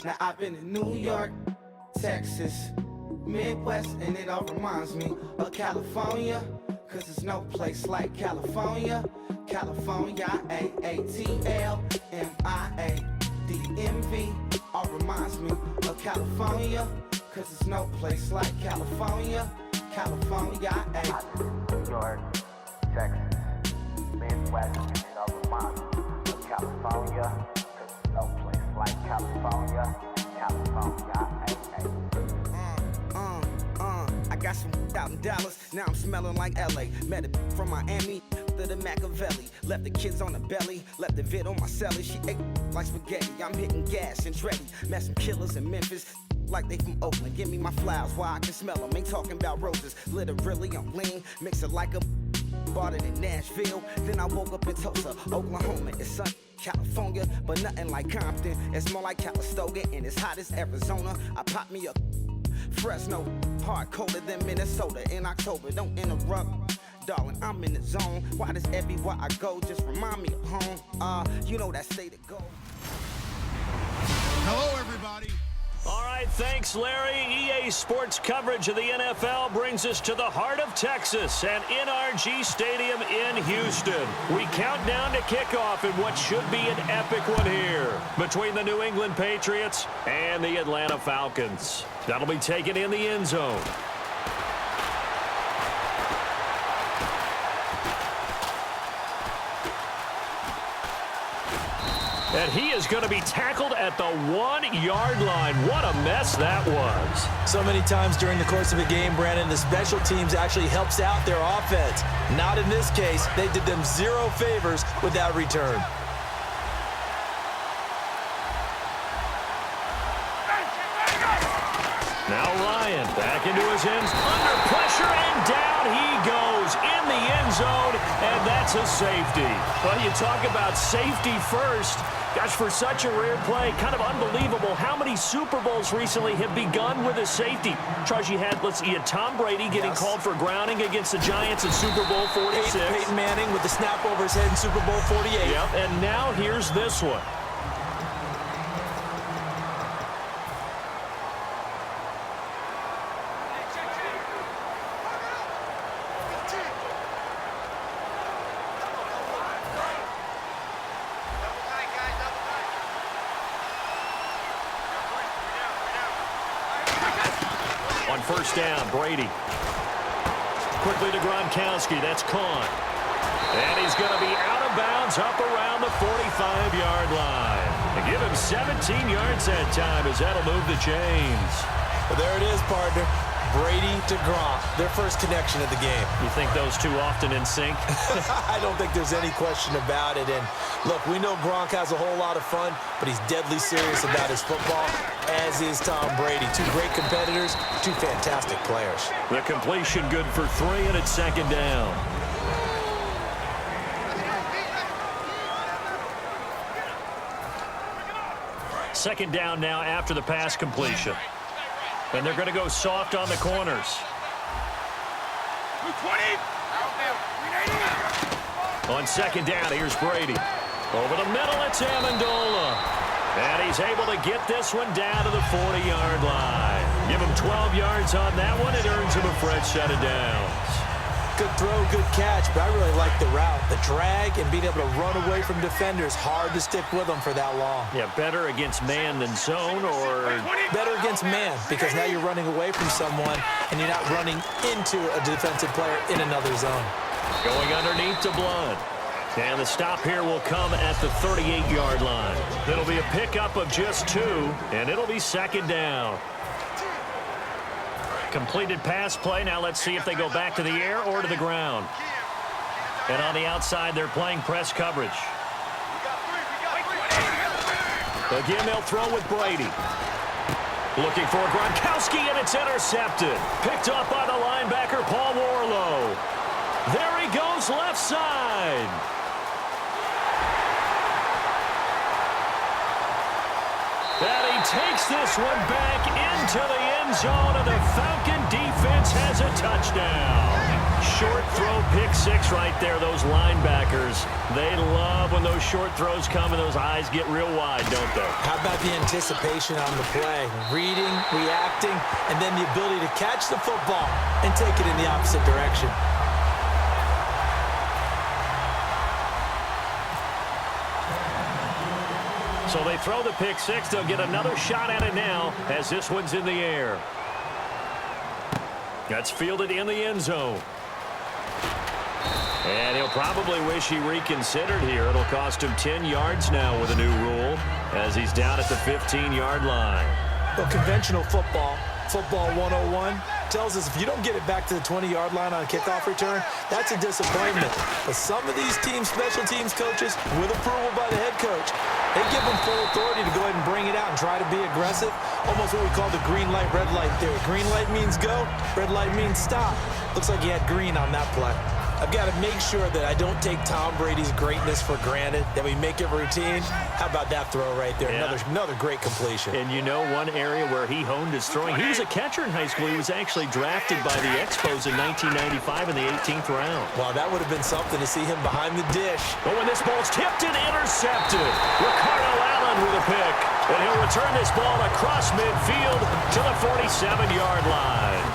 Now I've been in New York, Texas, Midwest, and it all reminds me of California, cause there's no place like California. California, AATLMIADMV, all reminds me of California, cause there's no place like California. California, New York, Texas, Midwest, and it all reminds me of California, cause there's no place like California. California, I got some out in Dallas, now I'm smelling like LA. Met a from Miami to the Machiavelli. Left the kids on the belly, left the vid on my celly. She ate like spaghetti, I'm hitting gas and Dreddy. Met some killers in Memphis, like they from Oakland. Give me my flowers while I can smell them. Ain't talking about roses, literally I'm lean. Mix it like a bought it in Nashville. Then I woke up in Tulsa, Oklahoma. It's sunny, California, but nothing like Compton. It's more like Calistoga, and it's hot as Arizona. I pop me a Fresno, hard colder than Minnesota in October. Don't interrupt, darling, I'm in the zone. Why does everywhere I go just remind me of home? You know that state of gold. Hello, everybody. All right, thanks, Larry. EA Sports coverage of the NFL brings us to the heart of Texas and NRG Stadium in Houston. We count down to kickoff in what should be an epic one here between the New England Patriots and the Atlanta Falcons. That'll be taken in the end zone. And he is going to be tackled at the 1-yard line. What a mess that was. So many times during the course of a game, Brandon, the special teams actually helps out their offense. Not in this case. They did them zero favors with that return. Now Ryan back into his ends, under pressure, and down he goes in the end zone, and that's a safety. Well, you talk about safety first. Gosh, for such a rare play, kind of unbelievable how many Super Bowls recently have begun with a safety. Charles, you had Tom Brady getting called for grounding against the Giants in Super Bowl 46. Peyton Manning with the snap over his head in Super Bowl 48. Yep, and now here's this one. On first down, Brady. Quickly to Gronkowski. That's Kahn. And he's going to be out of bounds up around the 45-yard line. And give him 17 yards that time as that'll move the chains. Well, there it is, partner. Brady to Gronk, their first connection of the game. You think those two often in sync? I don't think there's any question about it. And look, we know Gronk has a whole lot of fun, but he's deadly serious about his football, as is Tom Brady. Two great competitors, two fantastic players. The completion good for 3, and it's second down. Second down now after the pass completion. And they're going to go soft on the corners. On second down, here's Brady. Over the middle, it's Amendola. And he's able to get this one down to the 40-yard line. Give him 12 yards on that one. It earns him a fresh set of downs. Good throw, good catch, but I really like the route. The drag and being able to run away from defenders. Hard to stick with them for that long. Yeah, better against man than zone, or better against man, because now you're running away from someone and you're not running into a defensive player in another zone. Going underneath to Blood. And the stop here will come at the 38-yard line. It'll be a pickup of just 2, and it'll be second down. Completed pass play. Now let's see if they go back to the air or to the ground. And on the outside, they're playing press coverage. Again, they'll throw with Brady. Looking for Gronkowski, and it's intercepted. Picked up by the linebacker, Paul Warlow. There he goes, left side. And he takes this one back into the end zone, and the Falcon defense has a touchdown. short throw pick six right there, those linebackers. They love when those short throws come and those eyes get real wide, don't they? How about the anticipation on the play? Reading, reacting, and then the ability to catch the football and take it in the opposite direction. So they throw the pick six. They'll get another shot at it now as this one's in the air. That's fielded in the end zone. And he'll probably wish he reconsidered here. It'll cost him 10 yards now with a new rule as he's down at the 15-yard line. Well, conventional football 101, tells us if you don't get it back to the 20-yard line on a kickoff return, that's a disappointment. But some of these teams, special teams coaches, with approval by the head coach, they give them full authority to go ahead and bring it out and try to be aggressive. Almost what we call the green light, red light theory. Green light means go, red light means stop. Looks like he had green on that play. I've got to make sure that I don't take Tom Brady's greatness for granted, that we make it routine. How about that throw right there? Yeah. Another great completion. And you know one area where he honed his throwing? He was a catcher in high school. He was actually drafted by the Expos in 1995 in the 18th round. Wow, that would have been something to see him behind the dish. But when this ball's tipped and intercepted, Ricardo Allen with a pick. And he'll return this ball across midfield to the 47-yard line.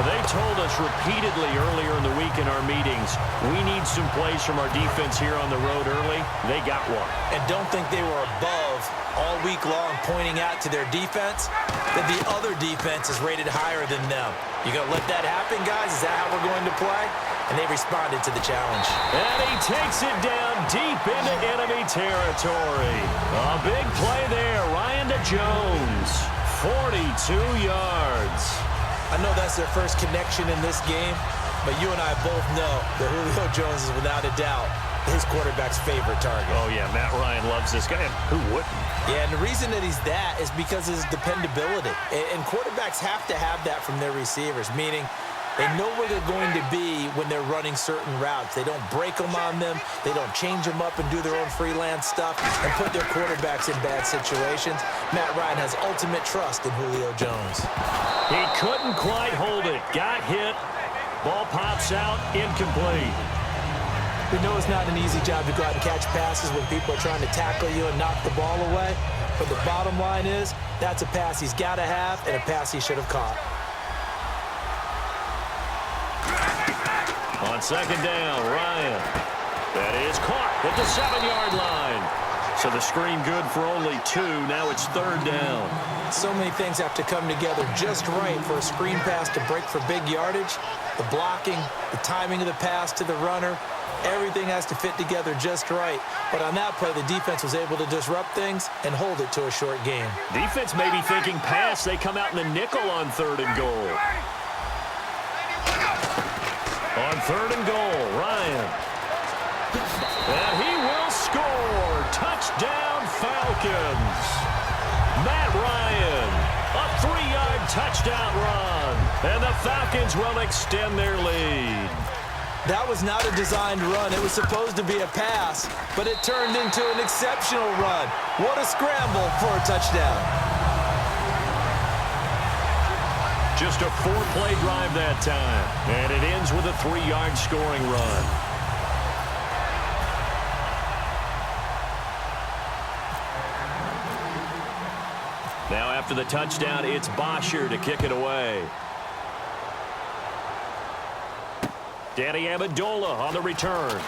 They told us repeatedly earlier in the week in our meetings, we need some plays from our defense here on the road early. They got one. And don't think they were above all week long pointing out to their defense that the other defense is rated higher than them. You going to let that happen, guys? Is that how we're going to play? And they responded to the challenge. And he takes it down deep into enemy territory. A big play there. Ryan to Jones. 42 yards. I know that's their first connection in this game, but you and I both know that Julio Jones is without a doubt his quarterback's favorite target. Oh, yeah, Matt Ryan loves this guy. Who wouldn't? Yeah, and the reason that he's that is because of his dependability. And quarterbacks have to have that from their receivers, meaning they know where they're going to be when they're running certain routes. They don't break them on them. They don't change them up and do their own freelance stuff and put their quarterbacks in bad situations. Matt Ryan has ultimate trust in Julio Jones. He couldn't quite hold it. Got hit. Ball pops out. Incomplete. We know it's not an easy job to go out and catch passes when people are trying to tackle you and knock the ball away. But the bottom line is that's a pass he's got to have and a pass he should have caught. On second down, Ryan. That is caught at the 7-yard line. So the screen good for only 2. Now it's third down. So many things have to come together just right for a screen pass to break for big yardage. The blocking, the timing of the pass to the runner, everything has to fit together just right. But on that play, the defense was able to disrupt things and hold it to a short game. Defense may be thinking pass. They come out in the nickel on 3rd and goal. On 3rd and goal, Ryan. And he will score. Touchdown, Falcons. Matt Ryan, a 3-yard touchdown run. And the Falcons will extend their lead. That was not a designed run. It was supposed to be a pass, but it turned into an exceptional run. What a scramble for a touchdown. Just a 4-play drive that time. And it ends with a 3-yard scoring run. Now after the touchdown, it's Bosher to kick it away. Danny Amendola on the return.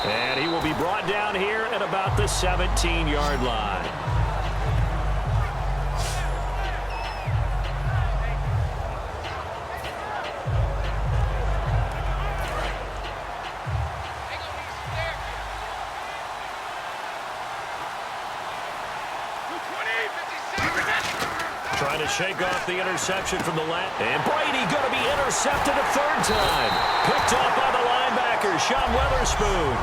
And he will be brought down here at about the 17-yard line. Trying to shake off the interception from the last. And Brady going to be intercepted a 3rd time. Picked up by the linebacker, Sean Weatherspoon.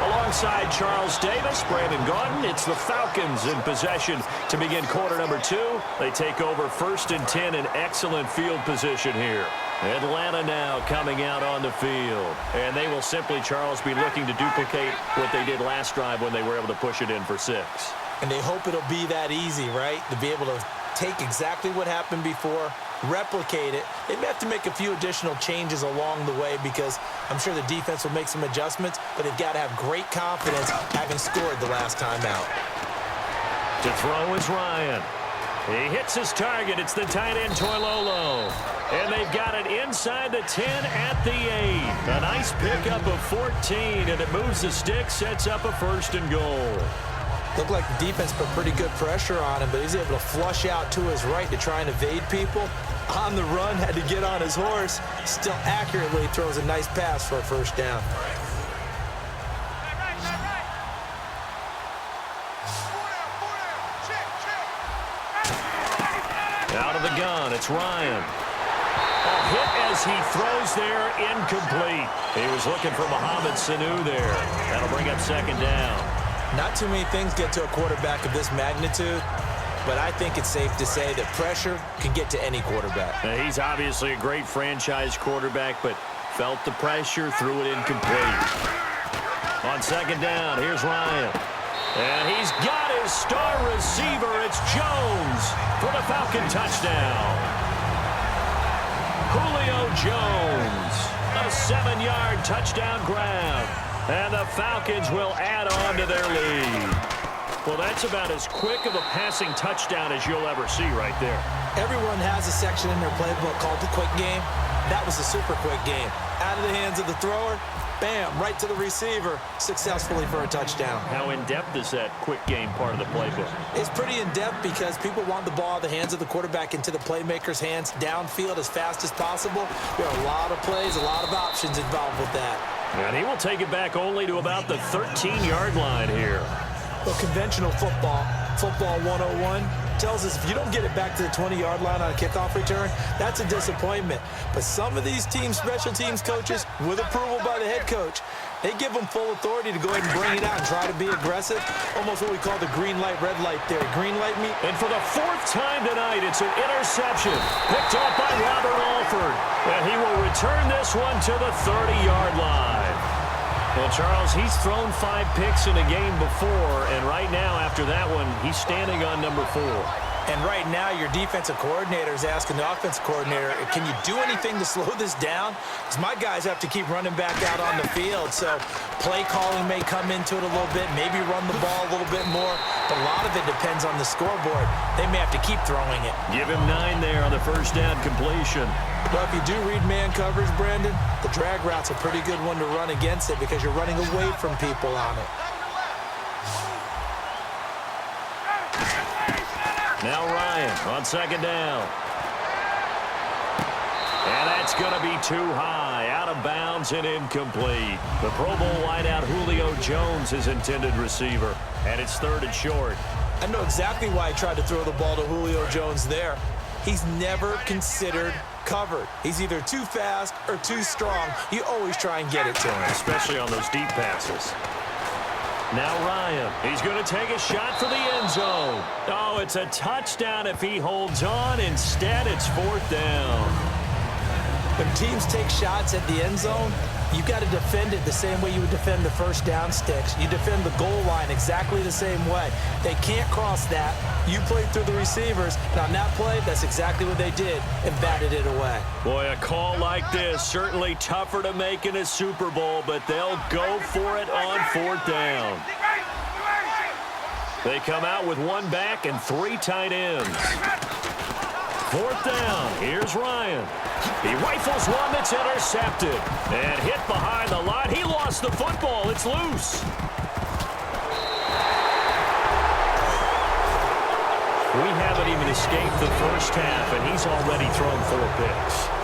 Alongside Charles Davis, Brandon Gaudin, it's the Falcons in possession to begin quarter number 2. They take over 1st and 10 in excellent field position here. Atlanta now coming out on the field. And they will simply, Charles, be looking to duplicate what they did last drive when they were able to push it in for 6. And they hope it'll be that easy, right? To be able to take exactly what happened before replicate it. They may have to make a few additional changes along the way because I'm sure the defense will make some adjustments, but they've got to have great confidence having scored the last time out. To throw is Ryan. He hits his target. It's the tight end, Toilolo. And they've got it inside the 10 at the 8. A nice pickup of 14, and it moves the stick, sets up a 1st and goal. Looked like the defense put pretty good pressure on him, but he's able to flush out to his right to try and evade people. On the run, had to get on his horse. Still accurately throws a nice pass for a 1st down. Out of the gun, it's Ryan. A hit as he throws there, incomplete. He was looking for Mohamed Sanu there. That'll bring up 2nd down. Not too many things get to a quarterback of this magnitude, but I think it's safe to say that pressure can get to any quarterback. Now, he's obviously a great franchise quarterback, but felt the pressure, threw it incomplete. On 2nd down, here's Ryan. And he's got his star receiver. It's Jones for the Falcon touchdown. Julio Jones, a 7-yard touchdown grab. And the Falcons will add on to their lead. Well, that's about as quick of a passing touchdown as you'll ever see right there. Everyone has a section in their playbook called the quick game. That was a super quick game. Out of the hands of the thrower, bam, right to the receiver, successfully for a touchdown. How in-depth is that quick game part of the playbook? It's pretty in-depth because people want the ball out of the hands of the quarterback into the playmaker's hands downfield as fast as possible. There are a lot of plays, a lot of options involved with that. And he will take it back only to about the 13-yard line here. Well, conventional football 101, tells us if you don't get it back to the 20-yard line on a kickoff return, that's a disappointment. But some of these teams, special teams coaches, with approval by the head coach, they give them full authority to go ahead and bring it out and try to be aggressive. Almost what we call the green light, red light theory. Green light me. And for the 4th time tonight, it's an interception. Picked off by Robert Alford. And he will return this one to the 30-yard line. Well, Charles, he's thrown 5 picks in a game before, and right now, after that one, he's standing on number 4. And right now, your defensive coordinator is asking the offensive coordinator, can you do anything to slow this down? Because my guys have to keep running back out on the field. So play calling may come into it a little bit, maybe run the ball a little bit more. But a lot of it depends on the scoreboard. They may have to keep throwing it. Give him 9 there on the 1st down completion. Well, if you do read man coverage, Brandon, the drag route's a pretty good one to run against it because you're running away from people on it. Now Ryan on 2nd down. And that's going to be too high. Out of bounds and incomplete. The Pro Bowl wideout Julio Jones is intended receiver. And it's 3rd and short. I know exactly why I tried to throw the ball to Julio Jones there. He's never considered covered. He's either too fast or too strong. You always try and get it to him. Especially on those deep passes. Now Ryan, he's going to take a shot for the end zone. Oh, it's a touchdown if he holds on. Instead, it's 4th down. When teams take shots at the end zone, you've got to defend it the same way you would defend the 1st down sticks. You defend the goal line exactly the same way. They can't cross that. You played through the receivers. And on that play, that's exactly what they did and batted it away. Boy, a call like this, certainly tougher to make in a Super Bowl, but they'll go for it on 4th down. They come out with 1 back and 3 tight ends. 4th down, here's Ryan. He rifles one that's intercepted and hit behind the line. He lost the football. It's loose. We haven't even escaped the 1st half, and he's already thrown 4 picks.